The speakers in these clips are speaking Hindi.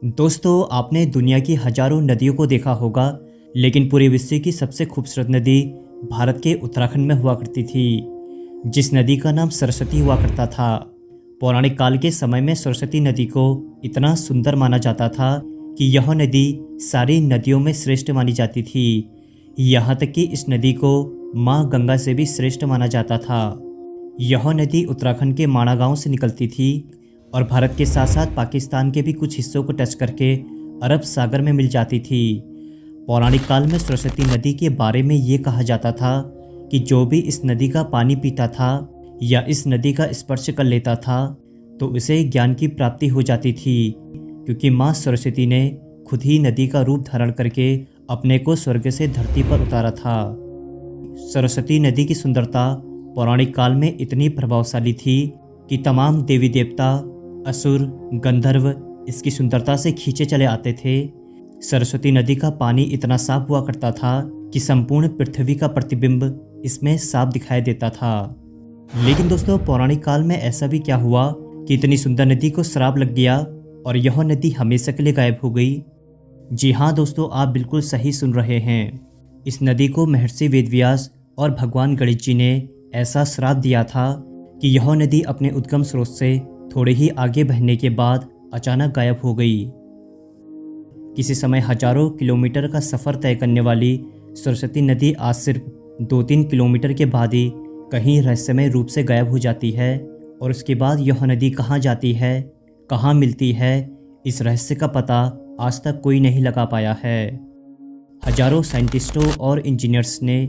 दोस्तों, आपने दुनिया की हजारों नदियों को देखा होगा, लेकिन पूरे विश्व की सबसे खूबसूरत नदी भारत के उत्तराखंड में हुआ करती थी, जिस नदी का नाम सरस्वती हुआ करता था। पौराणिक काल के समय में सरस्वती नदी को इतना सुंदर माना जाता था कि यह नदी सारी नदियों में श्रेष्ठ मानी जाती थी। यहाँ तक कि इस नदी को माँ गंगा से भी श्रेष्ठ माना जाता था। यह नदी उत्तराखंड के माणा गांव से निकलती थी और भारत के साथ साथ पाकिस्तान के भी कुछ हिस्सों को टच करके अरब सागर में मिल जाती थी। पौराणिक काल में सरस्वती नदी के बारे में ये कहा जाता था कि जो भी इस नदी का पानी पीता था या इस नदी का स्पर्श कर लेता था तो उसे ज्ञान की प्राप्ति हो जाती थी, क्योंकि माँ सरस्वती ने खुद ही नदी का रूप धारण करके अपने को स्वर्ग से धरती पर उतारा था। सरस्वती नदी की सुंदरता पौराणिक काल में इतनी प्रभावशाली थी कि तमाम देवी देवता, असुर, गंधर्व इसकी सुंदरता से खींचे चले आते थे। सरस्वती नदी का पानी इतना साफ हुआ करता था कि संपूर्ण पृथ्वी का प्रतिबिंब इसमें साफ दिखाई देता था। लेकिन दोस्तों, पौराणिक काल में ऐसा भी क्या हुआ कि इतनी सुंदर नदी को श्राप लग गया और यह नदी हमेशा के लिए गायब हो गई। जी हाँ दोस्तों, आप बिल्कुल सही सुन रहे हैं। इस नदी को महर्षि वेदव्यास और भगवान गणेश जी ने ऐसा श्राप दिया था कि यह नदी अपने उद्गम स्रोत से थोड़े ही आगे बहने के बाद अचानक गायब हो गई। किसी समय हजारों किलोमीटर का सफ़र तय करने वाली सरस्वती नदी आज सिर्फ 2-3 किलोमीटर के बाद ही कहीं रहस्यमय रूप से गायब हो जाती है, और उसके बाद यह नदी कहाँ जाती है, कहाँ मिलती है, इस रहस्य का पता आज तक कोई नहीं लगा पाया है। हजारों साइंटिस्टों और इंजीनियर्स ने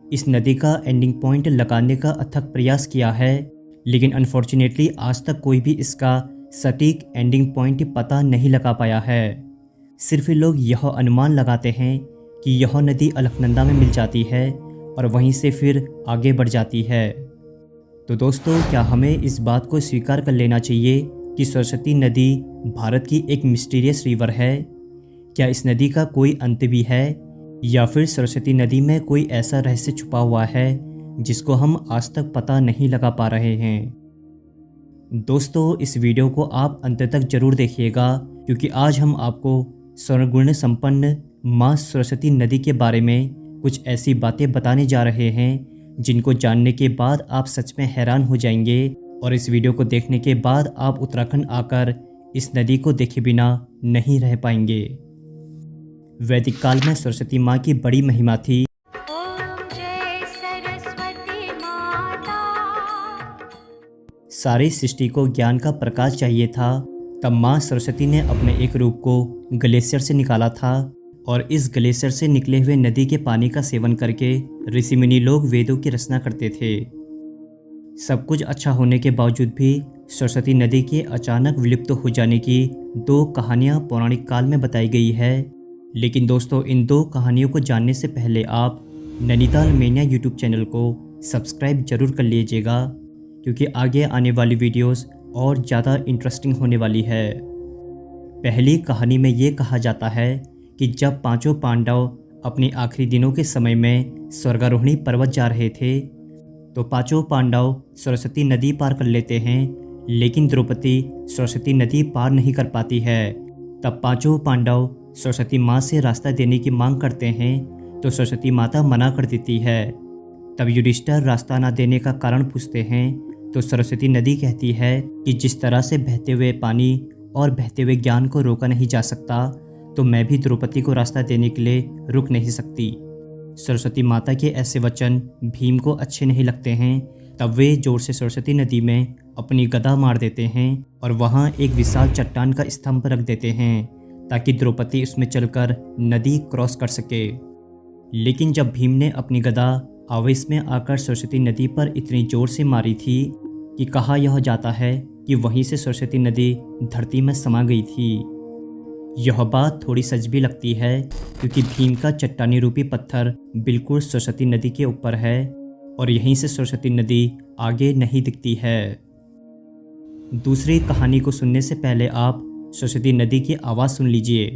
इस नदी का एंडिंग पॉइंट लगाने का अथक प्रयास किया है, लेकिन अनफॉर्चुनेटली आज तक कोई भी इसका सटीक एंडिंग पॉइंट पता नहीं लगा पाया है। सिर्फ लोग यह अनुमान लगाते हैं कि यह नदी अलकनंदा में मिल जाती है और वहीं से फिर आगे बढ़ जाती है। तो दोस्तों, क्या हमें इस बात को स्वीकार कर लेना चाहिए कि सरस्वती नदी भारत की एक मिस्टीरियस रिवर है? क्या इस नदी का कोई अंत भी है, या फिर सरस्वती नदी में कोई ऐसा रहस्य छुपा हुआ है जिसको हम आज तक पता नहीं लगा पा रहे हैं? दोस्तों, इस वीडियो को आप अंत तक जरूर देखिएगा, क्योंकि आज हम आपको स्वर्णगुण संपन्न माँ सरस्वती नदी के बारे में कुछ ऐसी बातें बताने जा रहे हैं जिनको जानने के बाद आप सच में हैरान हो जाएंगे, और इस वीडियो को देखने के बाद आप उत्तराखंड आकर इस नदी को देखे बिना नहीं रह पाएंगे। वैदिक काल में सरस्वती माँ की बड़ी महिमा थी। सारी सृष्टि को ज्ञान का प्रकाश चाहिए था, तब माँ सरस्वती ने अपने एक रूप को ग्लेशियर से निकाला था, और इस ग्लेशियर से निकले हुए नदी के पानी का सेवन करके ऋषि मुनि लोग वेदों की रचना करते थे। सब कुछ अच्छा होने के बावजूद भी सरस्वती नदी के अचानक विलुप्त हो जाने की 2 कहानियाँ पौराणिक काल में बताई गई है। लेकिन दोस्तों, इन 2 कहानियों को जानने से पहले आप नैनीताल मेनिया यूट्यूब चैनल को सब्सक्राइब जरूर कर लीजिएगा, क्योंकि आगे आने वाली वीडियोस और ज़्यादा इंटरेस्टिंग होने वाली है। पहली कहानी में ये कहा जाता है कि जब 5 पांडव अपने आखिरी दिनों के समय में स्वर्गारोहणी पर्वत जा रहे थे, तो 5 पांडव सरस्वती नदी पार कर लेते हैं, लेकिन द्रौपदी सरस्वती नदी पार नहीं कर पाती है। तब 5 पांडव सरस्वती माँ से रास्ता देने की मांग करते हैं, तो सरस्वती माता मना कर देती है। तब युधिष्ठिर रास्ता ना देने का कारण पूछते हैं, तो सरस्वती नदी कहती है कि जिस तरह से बहते हुए पानी और बहते हुए ज्ञान को रोका नहीं जा सकता, तो मैं भी द्रौपदी को रास्ता देने के लिए रुक नहीं सकती। सरस्वती माता के ऐसे वचन भीम को अच्छे नहीं लगते हैं। तब वे जोर से सरस्वती नदी में अपनी गदा मार देते हैं और वहाँ एक विशाल चट्टान का स्तंभ रख देते हैं, ताकि द्रौपदी उसमें चलकर नदी क्रॉस कर सके। लेकिन जब भीम ने अपनी गदा आवेश में आकर सरस्वती नदी पर इतनी जोर से मारी थी कि कहा यह जाता है कि वहीं से सरस्वती नदी धरती में समा गई थी। यह बात थोड़ी सच भी लगती है, क्योंकि भीम का चट्टानी रूपी पत्थर बिल्कुल सरस्वती नदी के ऊपर है, और यहीं से सरस्वती नदी आगे नहीं दिखती है। दूसरी कहानी को सुनने से पहले आप सरस्वती नदी की आवाज़ सुन लीजिए।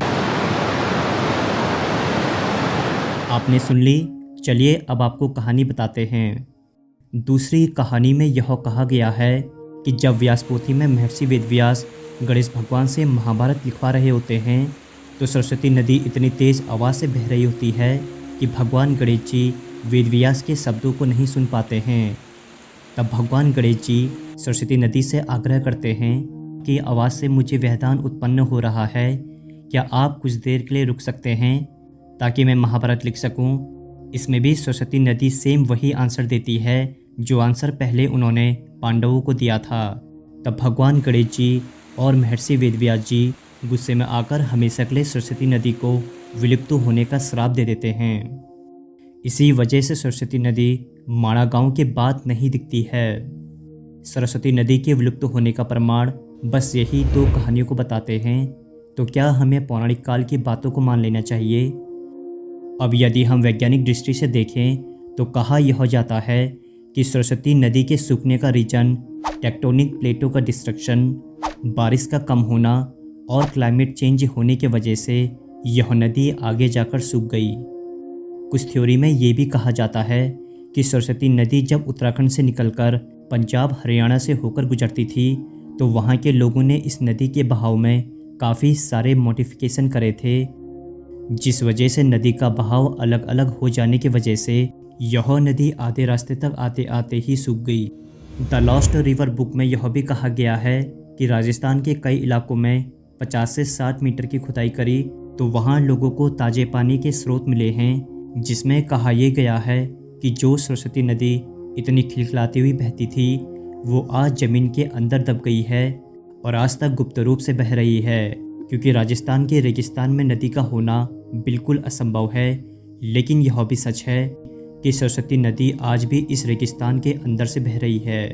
आपने सुन ली? चलिए अब आपको कहानी बताते हैं। दूसरी कहानी में यह कहा गया है कि जब व्यासपोथी में महर्षि वेदव्यास गणेश भगवान से महाभारत लिखवा रहे होते हैं तो सरस्वती नदी इतनी तेज़ आवाज़ से बह रही होती है कि भगवान गणेश जी वेदव्यास के शब्दों को नहीं सुन पाते हैं। तब भगवान गणेश जी सरस्वती नदी से आग्रह करते हैं कि आवाज़ से मुझे व्यवधान उत्पन्न हो रहा है, क्या आप कुछ देर के लिए रुक सकते हैं ताकि मैं महाभारत लिख सकूं। इसमें भी सरस्वती नदी सेम वही आंसर देती है जो आंसर पहले उन्होंने पांडवों को दिया था। तब भगवान गणेश जी और महर्षि वेदव्यास जी गुस्से में आकर हमेशा के लिए सरस्वती नदी को विलुप्त होने का श्राप दे देते हैं। इसी वजह से सरस्वती नदी माणा गांव के बाद नहीं दिखती है। सरस्वती नदी के विलुप्त होने का प्रमाण बस यही दो कहानियों को बताते हैं, तो क्या हमें पौराणिक काल की बातों को मान लेना चाहिए। अब यदि हम वैज्ञानिक दृष्टि से देखें तो कहा यह जाता है कि सरस्वती नदी के सूखने का रीजन टेक्टोनिक प्लेटों का डिस्ट्रक्शन, बारिश का कम होना और क्लाइमेट चेंज होने की वजह से यह नदी आगे जाकर सूख गई। कुछ थ्योरी में ये भी कहा जाता है कि सरस्वती नदी जब उत्तराखंड से निकलकर पंजाब हरियाणा से होकर गुजरती थी तो वहाँ के लोगों ने इस नदी के बहाव में काफ़ी सारे मॉडिफिकेशन करे थे, जिस वजह से नदी का बहाव अलग अलग हो जाने की वजह से यह नदी आधे रास्ते तक आते आते ही सूख गई। द लॉस्ट रिवर बुक में यह भी कहा गया है कि राजस्थान के कई इलाकों में 50 से 60 मीटर की खुदाई करी तो वहाँ लोगों को ताज़े पानी के स्रोत मिले हैं, जिसमें कहा यह गया है कि जो सरस्वती नदी इतनी खिलखिलाती हुई बहती थी वो आज ज़मीन के अंदर दब गई है और आज तक गुप्त रूप से बह रही है, क्योंकि राजस्थान के रेगिस्तान में नदी का होना बिल्कुल असंभव है। लेकिन यह भी सच है कि सरस्वती नदी आज भी इस रेगिस्तान के अंदर से बह रही है।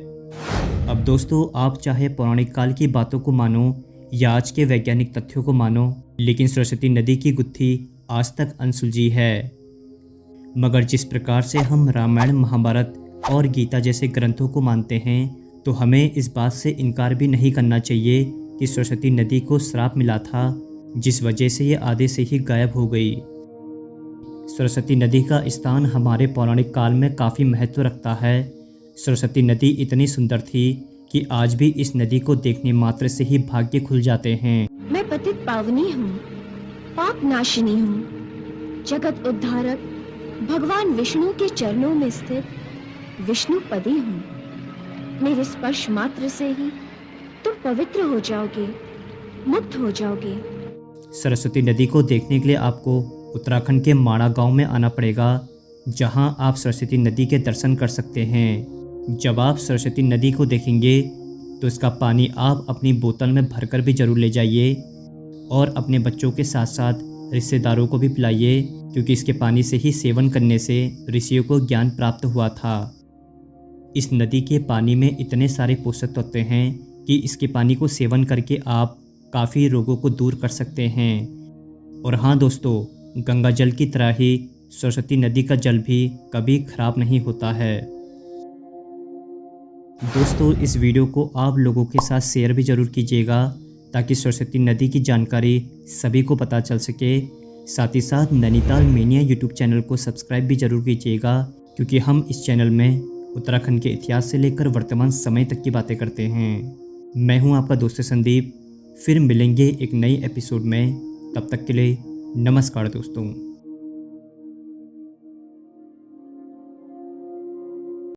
अब दोस्तों, आप चाहे पौराणिक काल की बातों को मानो या आज के वैज्ञानिक तथ्यों को मानो, लेकिन सरस्वती नदी की गुत्थी आज तक अनसुलझी है। मगर जिस प्रकार से हम रामायण, महाभारत और गीता जैसे ग्रंथों को मानते हैं, तो हमें इस बात से इनकार भी नहीं करना चाहिए कि सरस्वती नदी को श्राप मिला था, जिस वजह से ये आधे से ही गायब हो गई। सरस्वती नदी का स्थान हमारे पौराणिक काल में काफ़ी महत्व रखता है। सरस्वती नदी इतनी सुंदर थी कि आज भी इस नदी को देखने मात्र से ही भाग्य खुल जाते हैं। मैं पतित पावनी हूँ, पाप नाशिनी हूँ, जगत उद्धारक भगवान विष्णु के चरणों में स्थित विष्णु पदी हूँ। मेरे स्पर्श मात्र से ही तुम पवित्र हो जाओगे, मुक्त हो जाओगे। सरस्वती नदी को देखने के लिए आपको उत्तराखंड के माणा गांव में आना पड़ेगा, जहां आप सरस्वती नदी के दर्शन कर सकते हैं। जब आप सरस्वती नदी को देखेंगे तो इसका पानी आप अपनी बोतल में भरकर भी जरूर ले जाइए और अपने बच्चों के साथ साथ रिश्तेदारों को भी पिलाइए, क्योंकि इसके पानी से ही सेवन करने से ऋषियों को ज्ञान प्राप्त हुआ था। इस नदी के पानी में इतने सारे पोषक तत्व हैं कि इसके पानी को सेवन करके आप काफ़ी रोगों को दूर कर सकते हैं। और हाँ दोस्तों, गंगा जल की तरह ही सरस्वती नदी का जल भी कभी खराब नहीं होता है। दोस्तों, इस वीडियो को आप लोगों के साथ शेयर भी ज़रूर कीजिएगा ताकि सरस्वती नदी की जानकारी सभी को पता चल सके। साथ ही साथ नैनीताल मेनिया यूट्यूब चैनल को सब्सक्राइब भी ज़रूर कीजिएगा, क्योंकि हम इस चैनल में उत्तराखंड के इतिहास से लेकर वर्तमान समय तक की बातें करते हैं। मैं हूं आपका दोस्त संदीप। फिर मिलेंगे एक नई एपिसोड में, तब तक के लिए नमस्कार दोस्तों।